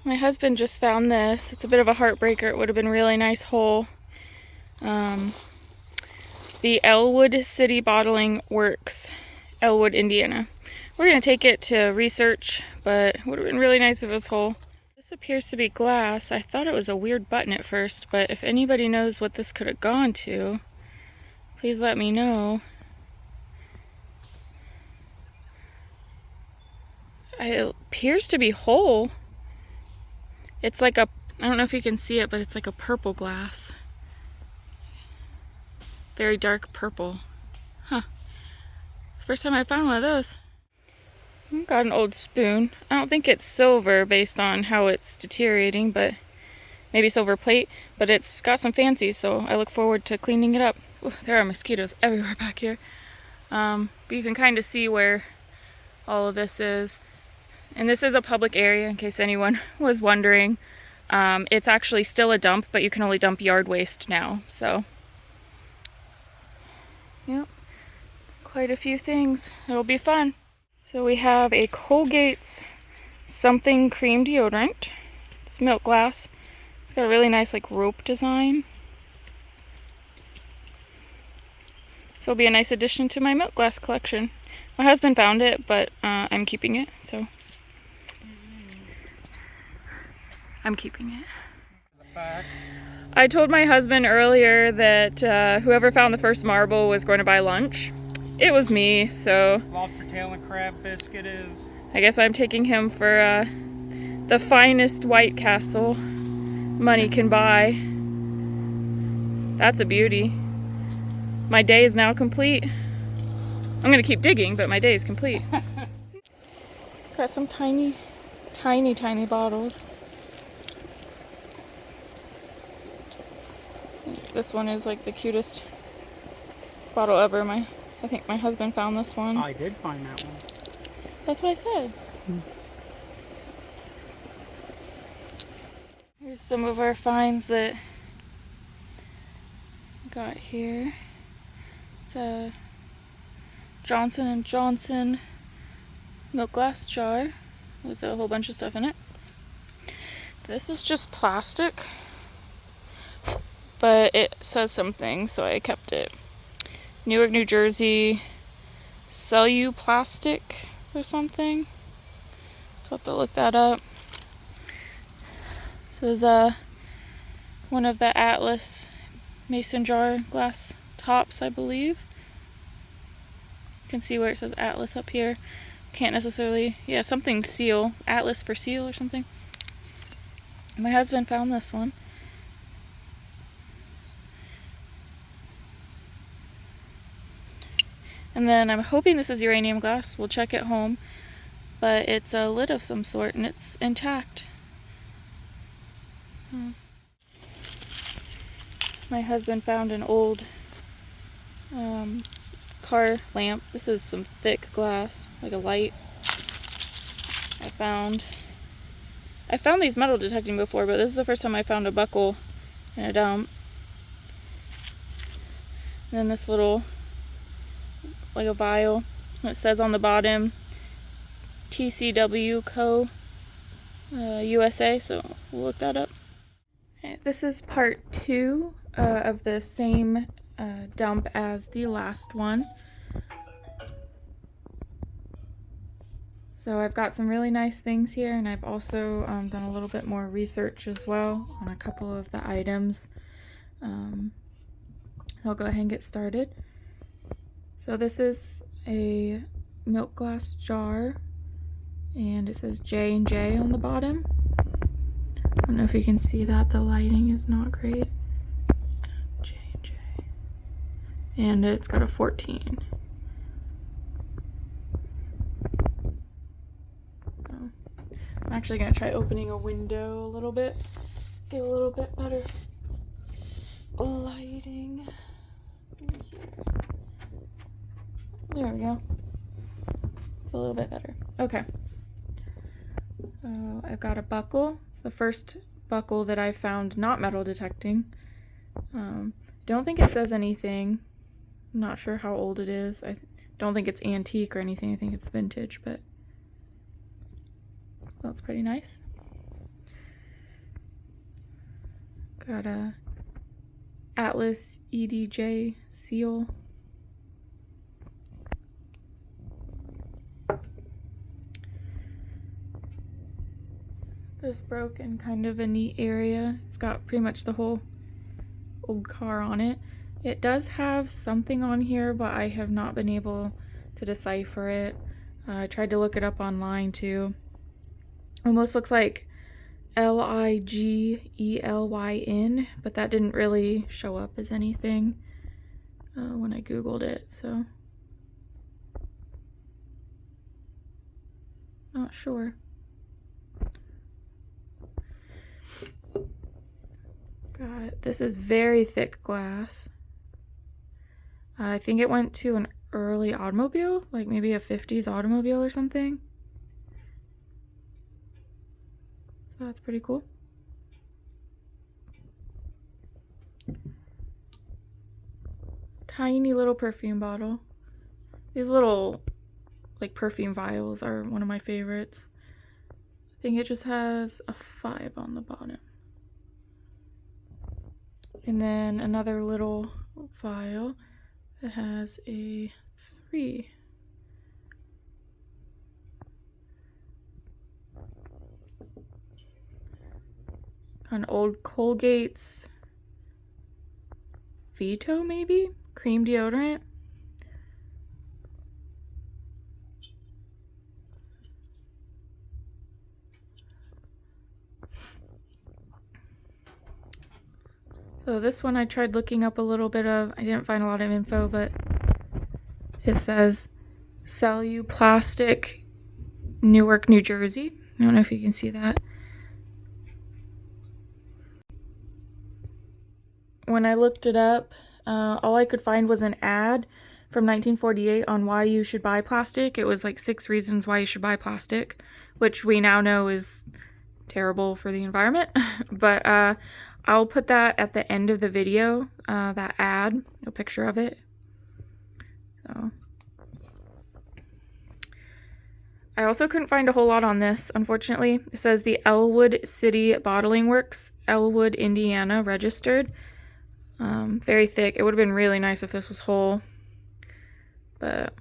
My husband just found this. It's a bit of a heartbreaker. It would have been a really nice hole. The Elwood City Bottling Works, Elwood, Indiana. We're going to take it to research, but it would have been really nice if it was whole. This appears to be glass. I thought it was a weird button at first, but if anybody knows what this could have gone to, please let me know. It appears to be whole. It's like a, I don't know if you can see it, but it's like a purple glass. Very dark purple. Huh. First time I found one of those. Got an old spoon. I don't think it's silver based on how it's deteriorating, but maybe silver plate, but it's got some fancy, so I look forward to cleaning it up. Ooh, there are mosquitoes everywhere back here. But you can kind of see where all of this is. And this is a public area, in case anyone was wondering. It's actually still a dump, but you can only dump yard waste now, so. Yep, quite a few things. It'll be fun. So we have a Colgate's Something Cream Deodorant. It's milk glass. It's got a really nice like rope design. So it'll be a nice addition to my milk glass collection. My husband found it, but I'm keeping it, so. I'm keeping it. I told my husband earlier that whoever found the first marble was going to buy lunch. It was me, so Lobster tail and crab biscuit is. I guess I'm taking him for the finest White Castle money can buy. That's a beauty. My day is now complete. I'm gonna keep digging, but my day is complete. Got some tiny bottles. This one is like the cutest bottle ever. I think my husband found this one. I did find that one. That's what I said. Here's some of our finds that we got here. It's a Johnson & Johnson milk glass jar with a whole bunch of stuff in it. This is just plastic, but it says something, so I kept it. Newark, New Jersey, Celluplastic or something. So I'll have to look that up. This is one of the Atlas mason jar glass tops, I believe. You can see where it says Atlas up here. Can't necessarily, yeah, something seal, Atlas for seal or something. My husband found this one. And then I'm hoping this is uranium glass. We'll check at home. But it's a lid of some sort and it's intact. My husband found an old car lamp. This is some thick glass, like a light. I found these metal detecting before, but this is the first time I found a buckle in a dump. And then this little, like a vial. It says on the bottom, TCW Co. USA, so we'll look that up. Okay, this is part 2 of the same dump as the last one. So I've got some really nice things here, and I've also done a little bit more research as well on a couple of the items. So I'll go ahead and get started. So this is a milk glass jar, and it says J&J on the bottom. I don't know if you can see that, the lighting is not great. J&J. And it's got a 14. So I'm actually gonna try opening a window a little bit, get a little bit better lighting. There we go. A little bit better. Okay. I've got a buckle. It's the first buckle that I found not metal detecting. Don't think it says anything. I'm not sure how old it is. I don't think it's antique or anything. I think it's vintage, but that's pretty nice. Got a Atlas EDJ seal. This broke in kind of a neat area. It's got pretty much the whole old car on it. It does have something on here, but I have not been able to decipher it. I tried to look it up online too. Almost looks like Ligelyn, but that didn't really show up as anything when I googled it, so not sure. God, this is very thick glass. I think it went to an early automobile, like maybe a 50s automobile or something. So that's pretty cool. Tiny little perfume bottle. These little like perfume vials are one of my favorites. I think it just has a 5 on the bottom. And then another little vial that has a 3. An old Colgate's Vito, maybe? Cream deodorant. So this one I tried looking up a little bit of. I didn't find a lot of info, but it says Celuplastic, Newark, New Jersey. I don't know if you can see that. When I looked it up, all I could find was an ad from 1948 on why you should buy plastic. It was like 6 reasons why you should buy plastic, which we now know is terrible for the environment. But I'll put that at the end of the video, that ad, a picture of it. So I also couldn't find a whole lot on this, unfortunately. It says the Elwood City Bottling Works, Elwood, Indiana, registered. Very thick. It would have been really nice if this was whole, but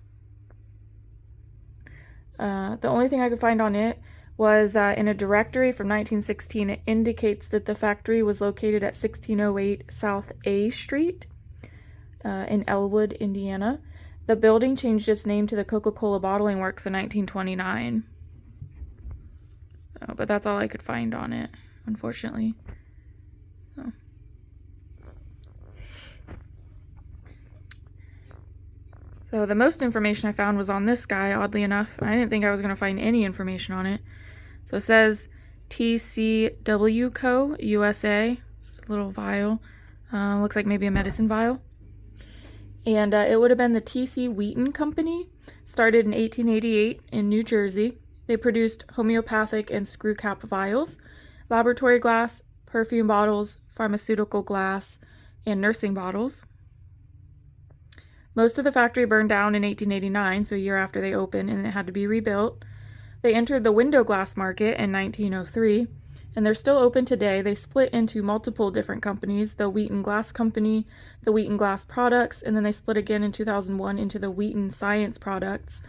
the only thing I could find on it was in a directory from 1916. It indicates that the factory was located at 1608 South A Street in Elwood, Indiana. The building changed its name to the Coca-Cola Bottling Works in 1929. So, but that's all I could find on it, unfortunately. So the most information I found was on this guy, oddly enough. I didn't think I was going to find any information on it. So it says TCW Co. USA. It's a little vial. Looks like maybe a medicine vial. And it would have been the T.C. Wheaton Company, started in 1888 in New Jersey. They produced homeopathic and screw cap vials, laboratory glass, perfume bottles, pharmaceutical glass, and nursing bottles. Most of the factory burned down in 1889, so a year after they opened, and it had to be rebuilt. They entered the window glass market in 1903, and they're still open today. They split into multiple different companies, the Wheaton Glass Company, the Wheaton Glass Products, and then they split again in 2001 into the Wheaton Science Products.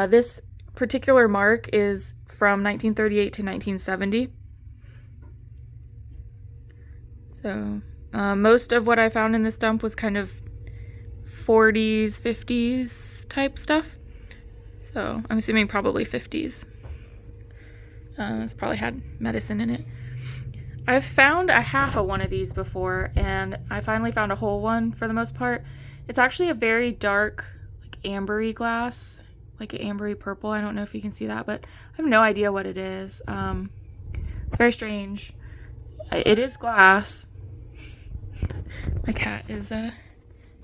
This particular mark is from 1938 to 1970. So most of what I found in this dump was kind of 40s, 50s type stuff. So I'm assuming probably 50s. It's probably had medicine in it. I've found a half of one of these before, and I finally found a whole one for the most part. It's actually a very dark, like ambery glass, like an ambery purple. I don't know if you can see that, but I have no idea what it is. It's very strange. It is glass. My cat is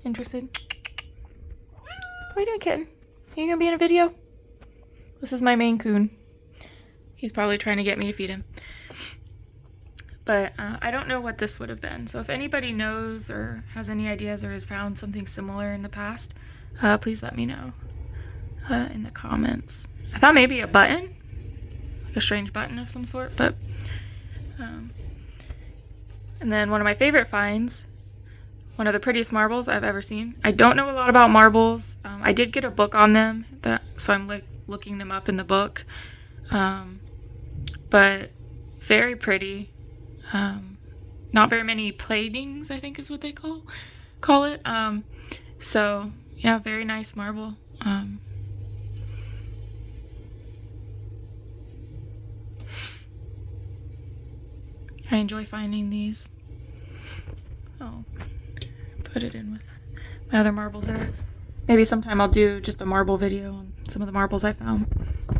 interested. What are you doing, kitten? Are you gonna be in a video? This is my Maine Coon. He's probably trying to get me to feed him. But I don't know what this would have been. So if anybody knows or has any ideas or has found something similar in the past, please let me know in the comments. I thought maybe a button, like a strange button of some sort, but And then one of my favorite finds, one of the prettiest marbles I've ever seen. I don't know a lot about marbles. I did get a book on them, so I'm looking them up in the book. But very pretty. Not very many platings, I think is what they call it. So yeah, very nice marble. I enjoy finding these. Oh, put it in with my other marbles there. Maybe sometime I'll do just a marble video on some of the marbles I found.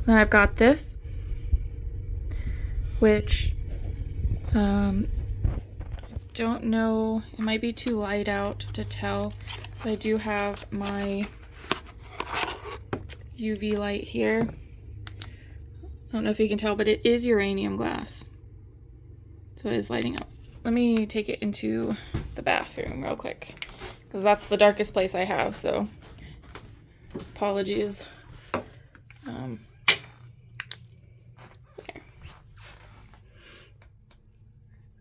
Then I've got this, which don't know, it might be too light out to tell, but I do have my UV light here. I don't know if you can tell, but it is uranium glass. So it is lighting up. Let me take it into the bathroom real quick, because that's the darkest place I have, so apologies. There.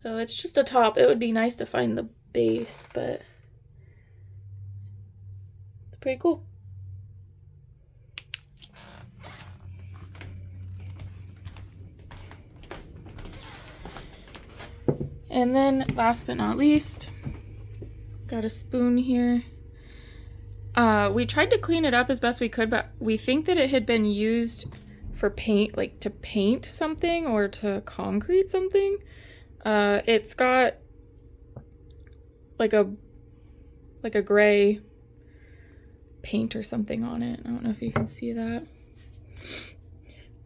So it's just a top. It would be nice to find the base, but it's pretty cool. And then last but not least, got a spoon here. We tried to clean it up as best we could, but we think that it had been used for paint, like to paint something or to concrete something. It's got like a gray paint or something on it. I don't know if you can see that.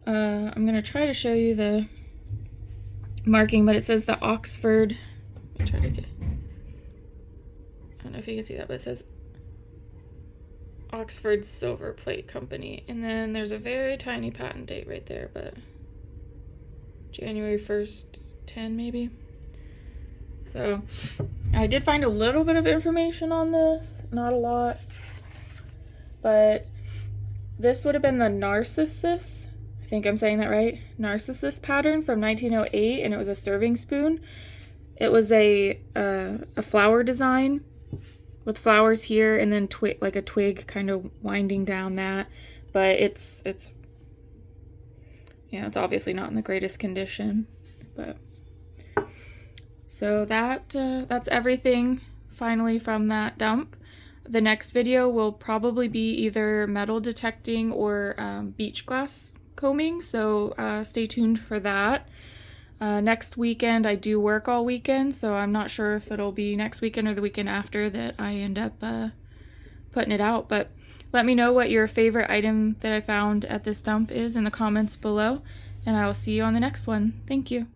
I'm gonna try to show you the marking, but it says the Oxford. Let me try to get. I don't know if you can see that, but it says Oxford Silver Plate Company, and then there's a very tiny patent date right there, but January 1st, 10 maybe. So I did find a little bit of information on this, not a lot, but this would have been the Narcissus, I think I'm saying that right, Narcissus pattern from 1908, and it was a serving spoon. It was a flower design with flowers here, and then like a twig kind of winding down that, but it's yeah, it's obviously not in the greatest condition. But so that's everything finally from that dump. The next video will probably be either metal detecting or beach glass combing, so stay tuned for that. Next weekend I do work all weekend, so I'm not sure if it'll be next weekend or the weekend after that I end up putting it out, but let me know what your favorite item that I found at this dump is in the comments below, and I will see you on the next one. Thank you.